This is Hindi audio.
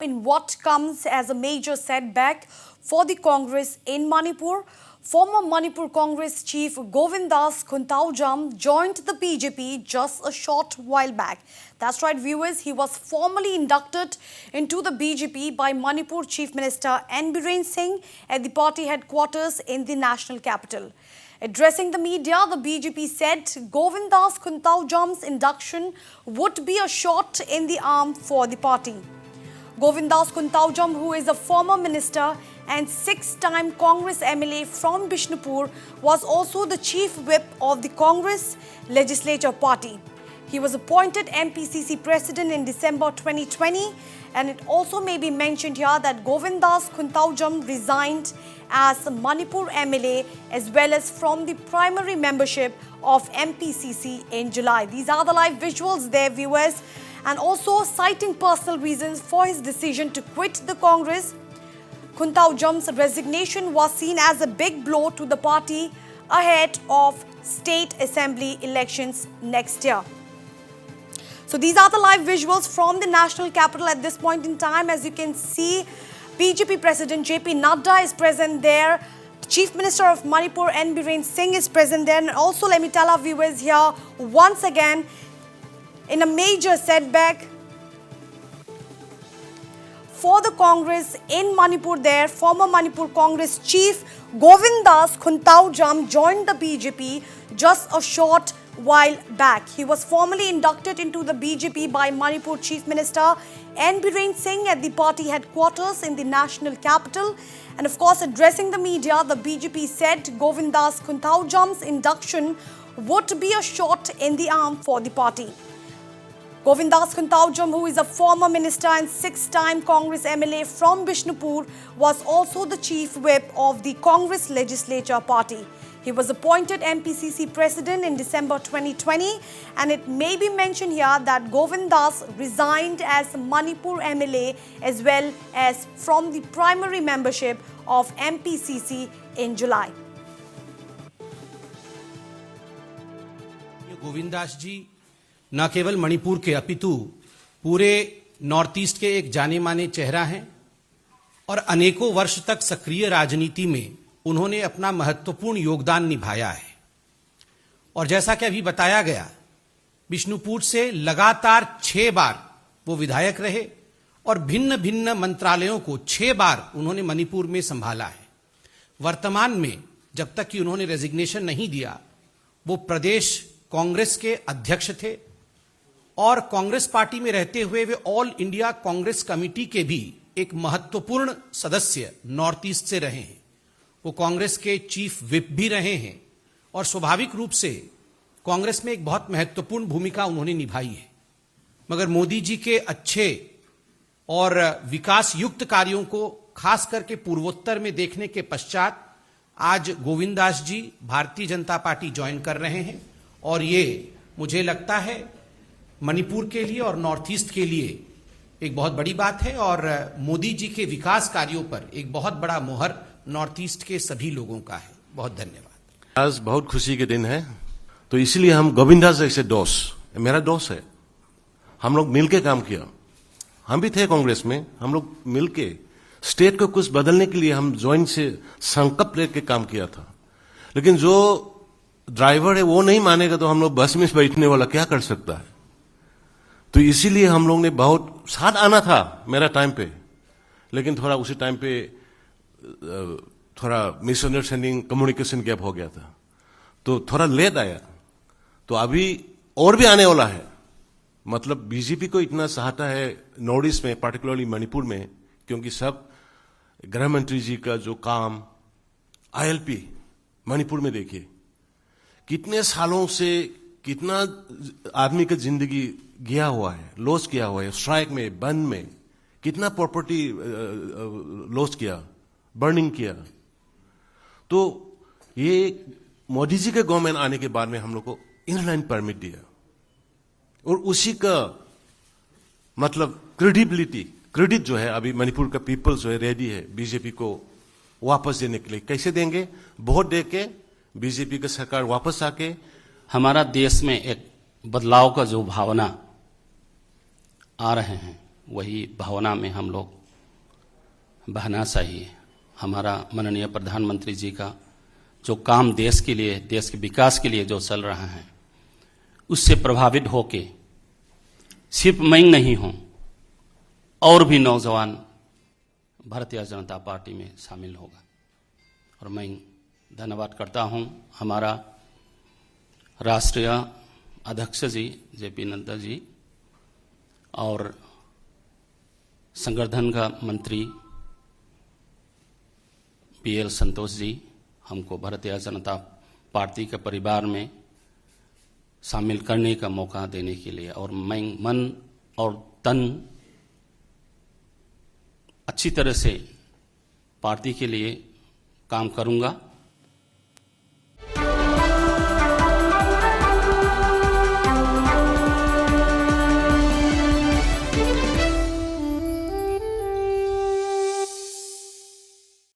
in what comes as a major setback for the Congress in Manipur. Former Manipur Congress chief Govindas Khunthaujam joined the BJP just a short while back. That's right, viewers, he was formally inducted into the BJP by Manipur Chief Minister N. Biren Singh at the party headquarters in the national capital. Addressing the media, the BJP said Govindas Khunthaujam's induction would be a shot in the arm for the party. Govindas Khunthaujam, who is a former minister and six-time Congress MLA from Bishnupur, was also the chief whip of the Congress legislature party. He was appointed MPCC president in December 2020, and it also may be mentioned here that Govindas Khunthaujam resigned as Manipur MLA as well as from the primary membership of MPCC in July. These are the live visuals there, viewers, and also citing personal reasons for his decision to quit the Congress. Khunthaujam's resignation was seen as a big blow to the party ahead of state assembly elections next year. So these are the live visuals from the national capital at this point in time. As you can see, BJP President JP Nadda is present there. The Chief Minister of Manipur N. Biren Singh is present there. And also let me tell our viewers here, once again, in a major setback for the Congress in Manipur there, former Manipur Congress Chief Govindas Khunthaujam joined the BJP just a short while back. He was formally inducted into the BJP by Manipur Chief Minister N. Biren Singh at the party headquarters in the national capital. And of course, addressing the media, the BJP said Govindas Khunthaujam's induction would be a shot in the arm for the party. Govindas Khunthaujam, who is a former minister and six-time Congress MLA from Bishnupur, was also the chief whip of the Congress legislature party. He was appointed MPCC president in December 2020, and it may be mentioned here that Govindas resigned as Manipur MLA as well as from the primary membership of MPCC in July. Govindas जी न केवल मणिपुर के अपितु पूरे नॉर्थ ईस्ट के एक जाने माने चेहरा हैं और अनेकों वर्ष तक सक्रिय राजनीति में उन्होंने अपना महत्वपूर्ण योगदान निभाया है। और जैसा कि अभी बताया गया, बिष्णुपुर से लगातार 6 बार वो विधायक रहे और भिन्न भिन्न मंत्रालयों को 6 बार उन्होंने मणिपुर में संभाला है। वर्तमान में जब तक कि उन्होंने रेजिग्नेशन नहीं दिया, वो प्रदेश कांग्रेस के अध्यक्ष थे और कांग्रेस पार्टी में रहते हुए वे ऑल इंडिया कांग्रेस कमेटी के भी एक महत्वपूर्ण सदस्य नॉर्थ ईस्ट से रहे हैं। वो कांग्रेस के चीफ विप भी रहे हैं और स्वाभाविक रूप से कांग्रेस में एक बहुत महत्वपूर्ण भूमिका उन्होंने निभाई है। मगर मोदी जी के अच्छे और विकास युक्त कार्यों को खास करके पूर्वोत्तर में देखने के पश्चात आज गोविंदास जी भारतीय जनता पार्टी ज्वाइन कर रहे हैं और ये मुझे लगता है मणिपुर के लिए और नॉर्थ ईस्ट के लिए एक बहुत बड़ी बात है और मोदी जी के विकास कार्यों पर एक बहुत बड़ा मोहर नॉर्थ ईस्ट के सभी लोगों का है। बहुत धन्यवाद। आज बहुत खुशी के दिन है, तो इसलिए हम गोविंदास जैसे दोस्त, मेरा दोस्त है, हम लोग मिलके काम किया। हम भी थे कांग्रेस में, हम लोग मिलके स्टेट को कुछ बदलने के लिए हम ज्वाइंट से संकल्प लेके काम किया था। लेकिन जो ड्राइवर है वो नहीं मानेगा तो हम लोग बस में बैठने वाला क्या कर सकता है। तो इसीलिए हम लोग ने बहुत साथ आना था मेरा टाइम पे, लेकिन थोड़ा उसी टाइम पे थोड़ा मिसअंडरस्टैंडिंग, कम्युनिकेशन गैप हो गया था, तो थोड़ा लेट आया। तो अभी और भी आने वाला है। मतलब बीजेपी को इतना सहायता है नॉर्थ ईस्ट में, पार्टिकुलरली मणिपुर में, क्योंकि सब गृह मंत्री जी का जो काम ILP मणिपुर में देखिए, कितने सालों से कितना आदमी का जिंदगी गया हुआ है, लॉस किया हुआ है, स्ट्राइक में, बंद में, कितना प्रॉपर्टी लॉस किया, बर्निंग किया। तो ये मोदी जी के गवर्नमेंट आने के बाद में हम लोग को इनलाइन परमिट दिया और उसी का मतलब क्रेडिट जो है अभी मणिपुर का पीपल जो है रेडी है बीजेपी को वापस देने के लिए। कैसे देंगे? वोट दे के बीजेपी का सरकार वापस आके हमारा देश में एक बदलाव का जो भावना आ रहे हैं, वही भावना में हम लोग बहना चाहिए। हमारा माननीय प्रधानमंत्री जी का जो काम देश के लिए, देश के विकास के लिए जो चल रहा है, उससे प्रभावित होके सिर्फ मैं नहीं हूं, और भी नौजवान भारतीय जनता पार्टी में शामिल होगा। और मैं धन्यवाद करता हूं हमारा राष्ट्रीय अध्यक्ष जी जेपी नड्डा जी और संगठन का मंत्री पीएल संतोष जी हमको भारतीय जनता पार्टी के परिवार में शामिल करने का मौका देने के लिए। और मैं मन और तन अच्छी तरह से पार्टी के लिए काम करूंगा।